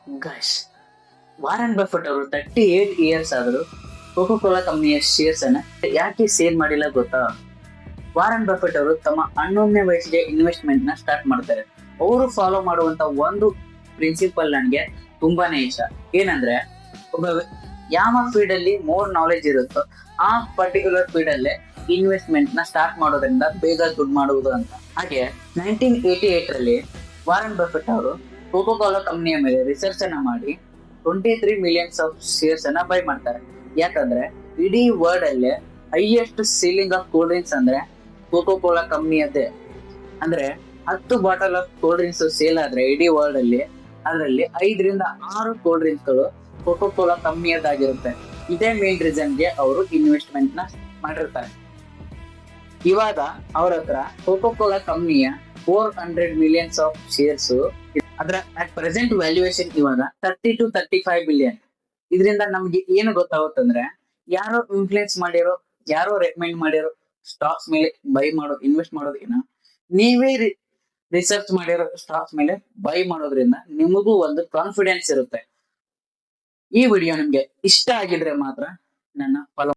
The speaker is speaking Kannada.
ಗೈಸ್, ವಾರನ್ ಬಫೆಟ್ ಅವರು 38 ಇಯರ್ಸ್ ಆದರೂ ಕೋಕೋ ಕೋಲಾ ಕಂಪನಿಯ ಶೇರ್ಸ್ ಅನ್ನ ಯಾಕೆ ಸೇಲ್ ಮಾಡಿಲ್ಲ ಗೊತ್ತಾ? ವಾರನ್ ಬಫೆಟ್ ಅವರು ತಮ್ಮ 11ನೇ ವಯಸ್ಸಿಗೆ ಇನ್ವೆಸ್ಟ್ಮೆಂಟ್ ನ ಸ್ಟಾರ್ಟ್ ಮಾಡ್ತಾರೆ. ಅವರು ಫಾಲೋ ಮಾಡುವಂತ ಒಂದು ಪ್ರಿನ್ಸಿಪಲ್ ನನಗೆ ತುಂಬಾನೇ ಇಷ್ಟ. ಏನಂದ್ರೆ, ಒಬ್ಬ ಯಾವ ಫೀಲ್ಡ್ ಅಲ್ಲಿ ಮೋರ್ ನಾಲೆಜ್ ಇರುತ್ತೋ ಆ ಪರ್ಟಿಕ್ಯುಲರ್ ಫೀಲ್ಡ್ ಅಲ್ಲೇ ಇನ್ವೆಸ್ಟ್ಮೆಂಟ್ ನ ಸ್ಟಾರ್ಟ್ ಮಾಡೋದ್ರಿಂದ ಬೇಗ ದುಡ್ಡು ಮಾಡುವುದು ಅಂತ. ಹಾಗೆ 1988 ವಾರನ್ ಬಫೆಟ್ ಅವರು ಕೋಕೋ ಕೋಲಾ ಕಂಪನಿಯ ಮೇಲೆ ರಿಸರ್ಚ್ ಅನ್ನ ಮಾಡಿ 23 ಮಿಲಿಯನ್ಸ್ ಆಫ್ ಶೇರ್ಸ್ ಅನ್ನ ಬೈ ಮಾಡ್ತಾರೆ. ಯಾಕಂದ್ರೆ ಇಡೀ ವರ್ಲ್ಡ್ ಅಲ್ಲೇ highest ceiling of cold drinks ಅಂದ್ರೆ ಕೋಕೋ ಕೋಲಾ ಕಂಪನಿಯದ್ದೇ. ಅಂದ್ರೆ 10 bottle of cold drinks sale ಆದ್ರೆ ಇಡೀ ವರ್ಲ್ಡ್ ಅಲ್ಲಿ ಅದರಲ್ಲಿ 5ರಿಂದ 6 ಕೋಲ್ಡ್ ಡ್ರಿಂಕ್ಸ್ ಗಳು ಕೋಕೋ ಕೋಲಾ ಕಂಪನಿಯದ್ದಾಗಿರುತ್ತೆ. ಇದೇ ಮೇನ್ ರೀಸನ್ಗೆ ಅವರು ಇನ್ವೆಸ್ಟ್ಮೆಂಟ್ ನ ಮಾಡಿರ್ತಾರೆ. ಇವಾಗ ಅವ್ರ ಹತ್ರ ಕೋಕೋ ಕೋಲಾ ಕಂಪನಿಯ 400 ಮಿಲಿಯನ್ಸ್ ಆಫ್ ಶೇರ್ಸ್. ಅದರ ಅಟ್ ಪ್ರೆಸೆಂಟ್ ವ್ಯಾಲ್ಯೂಯೇಷನ್ ಇವಾಗ 30 to 35 ಬಿಲಿಯನ್. ಇದರಿಂದ ನಮ್ಗೆ ಏನು ಗೊತ್ತಾಗುತ್ತಂದ್ರೆ, ಯಾರೋ ಇನ್ಫ್ಲೂಯೆನ್ಸ್ ಮಾಡಿರೋ, ಯಾರೋ ರೆಕಮೆಂಡ್ ಮಾಡಿರೋ ಸ್ಟಾಕ್ಸ್ ಮೇಲೆ ಬೈ ಇನ್ವೆಸ್ಟ್ ಮಾಡೋದಕ್ಕಿಂತ ನೀವೇ ರಿಸರ್ಚ್ ಮಾಡಿರೋ ಸ್ಟಾಕ್ಸ್ ಮೇಲೆ ಬೈ ಮಾಡೋದ್ರಿಂದ ನಿಮಗೂ ಒಂದು ಕಾನ್ಫಿಡೆನ್ಸ್ ಇರುತ್ತೆ. ಈ ವಿಡಿಯೋ ನಿಮ್ಗೆ ಇಷ್ಟ ಆಗಿದ್ರೆ ಮಾತ್ರ ನನ್ನ ಫಾಲೋ